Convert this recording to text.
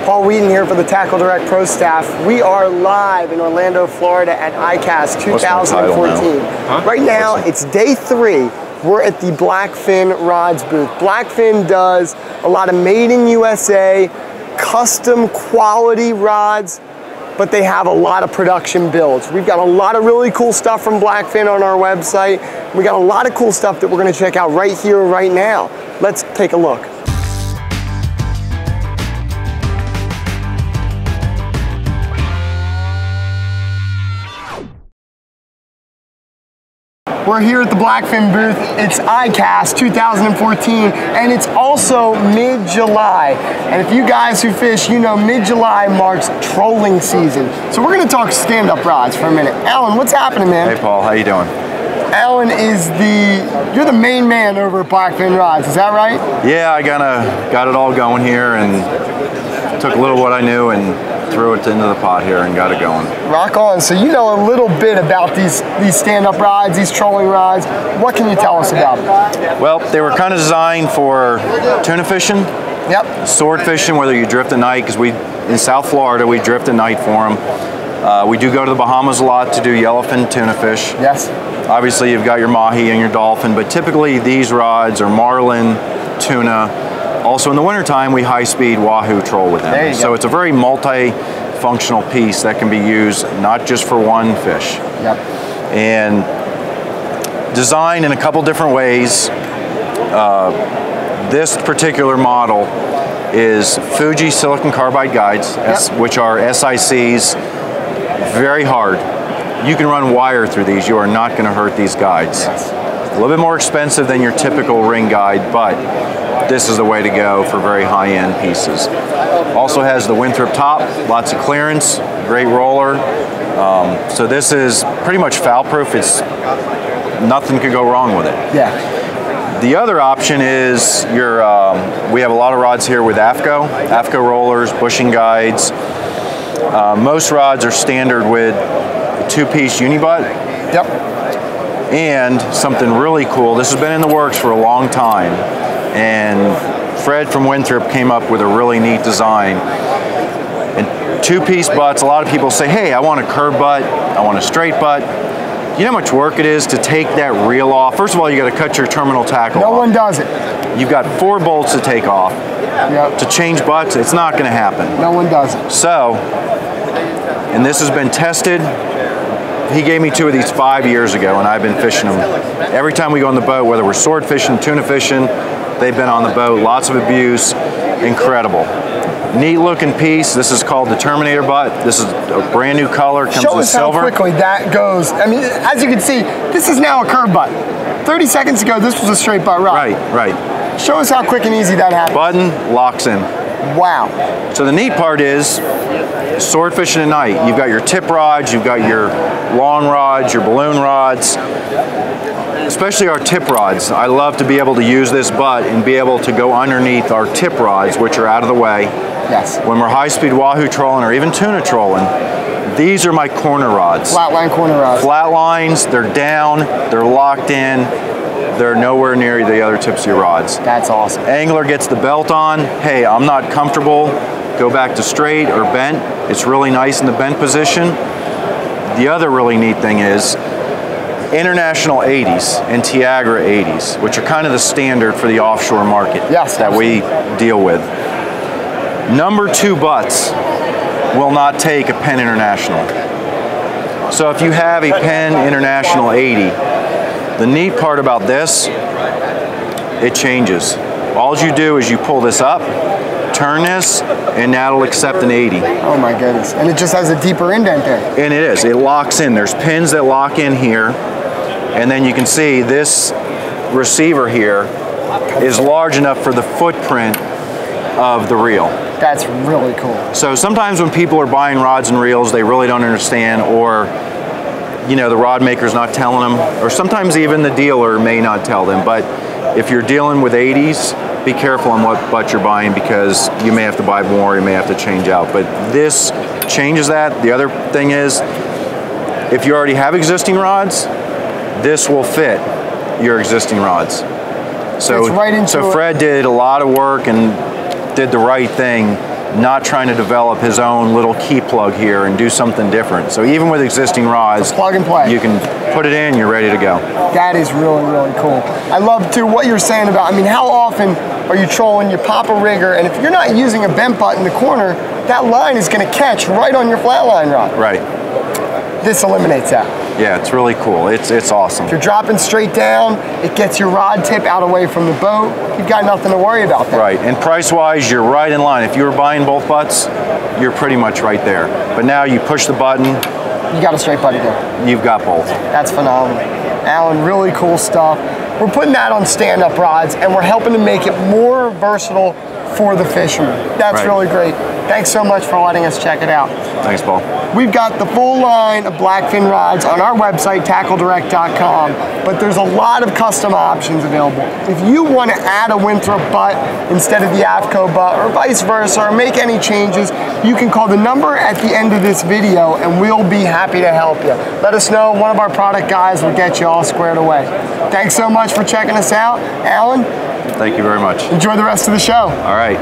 Paul Wheaton here for the TackleDirect Pro staff. We are live in Orlando, Florida at ICAST 2014. Right now, it's day 3. We're at the Blackfin Rods booth. Blackfin does a lot of made in USA, custom quality rods, but they have a lot of production builds. We've got a lot of really cool stuff from Blackfin on our website. We got a lot of cool stuff that we're gonna check out right here, right now. Let's take a look. We're here at the Blackfin booth. It's ICAST 2014, and it's also mid-July. And if you guys who fish, you know mid-July marks trolling season. So we're gonna talk stand-up rods for a minute. Alan, what's happening, man? Hey, Paul, how you doing? Alan is you're the main man over at Blackfin Rods, is that right? Yeah, I got it all going here and took a little what I knew and threw it into the pot here and got it going. Rock on. So you know a little bit about these stand-up rods, these trolling rods. What can you tell us about them? Well, they were kind of designed for tuna fishing, sword fishing, whether you drift at night, because in South Florida, we drift at night for them. We do go to the Bahamas a lot to do yellowfin tuna fish. Yes. Obviously, you've got your mahi and your dolphin, but typically these rods are marlin, tuna. Also in the wintertime, we high-speed wahoo troll with them. So it's a very multi-functional piece that can be used not just for one fish. Yep. And designed in a couple different ways. This particular model is Fuji silicon carbide guides, which are SICs, very hard. You can run wire through these. You are not going to hurt these guides. A little bit more expensive than your typical ring guide, but this is the way to go for very high-end pieces. Also has the Winthrop top, lots of clearance, great roller. So this is pretty much foul-proof. Nothing could go wrong with it. Yeah. The other option is we have a lot of rods here with AFCO rollers, bushing guides. Most rods are standard with a 2-piece unibutt. Yep. And something really cool, this has been in the works for a long time, and Fred from Winthrop came up with a really neat design. And 2-piece butts, a lot of people say, hey, I want a curved butt, I want a straight butt. You know how much work it is to take that reel off? First of all, you got to cut your terminal tackle off. No one does it. You've got 4 bolts to take off. Yep. To change butts, it's not going to happen. No one does it. So, and this has been tested. He gave me 2 of these 5 years ago, and I've been fishing them. Every time we go on the boat, whether we're sword fishing, tuna fishing, they've been on the boat. Lots of abuse. Incredible. Neat looking piece. This is called the Terminator butt. This is a brand new color. Comes Show in us silver. how quickly that goes. I mean, as you can see, this is now a curved butt. 30 seconds ago, this was a straight butt rod. Right. Show us how quick and easy that happens. Button locks in. Wow. So the neat part is, sword fishing at night, you've got your tip rods, you've got your long rods, your balloon rods, especially our tip rods. I love to be able to use this butt and be able to go underneath our tip rods, which are out of the way. Yes. When we're high-speed wahoo trolling or even tuna trolling, these are my corner rods. Flatline corner rods. Flat lines, they're down, they're locked in, they're nowhere near the other tips of your rods. That's awesome. Angler gets the belt on. Hey, I'm not comfortable. Go back to straight or bent. It's really nice in the bent position. The other really neat thing is International 80s and Tiagra 80s, which are kind of the standard for the offshore market that we deal with. Number 2 butts will not take a Penn International. So if you have a Penn International 80, the neat part about this, it changes. All you do is you pull this up, turn this, and now it'll accept an 80. Oh my goodness. And it just has a deeper indent there. And it is. It locks in. There's pins that lock in here. And then you can see this receiver here is large enough for the footprint of the reel. That's really cool. So sometimes when people are buying rods and reels, they really don't understand, or the rod maker's not telling them, or sometimes even the dealer may not tell them. But if you're dealing with 80s, be careful on what butt you're buying, because you may have to buy more, you may have to change out. But this changes that. The other thing is, if you already have existing rods, this will fit your existing rods. So Fred did a lot of work and did the right thing not trying to develop his own little key plug here and do something different. So even with existing rods, plug and play. You can put it in, you're ready to go. That is really, really cool. I love too what you're saying about, I mean, how often are you trolling, you pop a rigger, and if you're not using a bent butt in the corner, that line is gonna catch right on your flatline rod. Right. This eliminates that. Yeah, it's really cool. It's awesome. If you're dropping straight down, it gets your rod tip out away from the boat. You've got nothing to worry about there. Right, and price-wise, you're right in line. If you were buying both butts, you're pretty much right there. But now you push the button. You got a straight butt again. You've got both. That's phenomenal. Alan, really cool stuff. We're putting that on stand-up rods, and we're helping to make it more versatile for the fisherman. That's really great. Thanks so much for letting us check it out. Thanks, Paul. We've got the full line of Blackfin rods on our website, TackleDirect.com, but there's a lot of custom options available. If you want to add a Winthrop butt instead of the AFCO butt, or vice versa, or make any changes, you can call the number at the end of this video, and we'll be happy to help you. Let us know. One of our product guys will get you all squared away. Thanks so much for checking us out. Alan? Thank you very much. Enjoy the rest of the show. All right.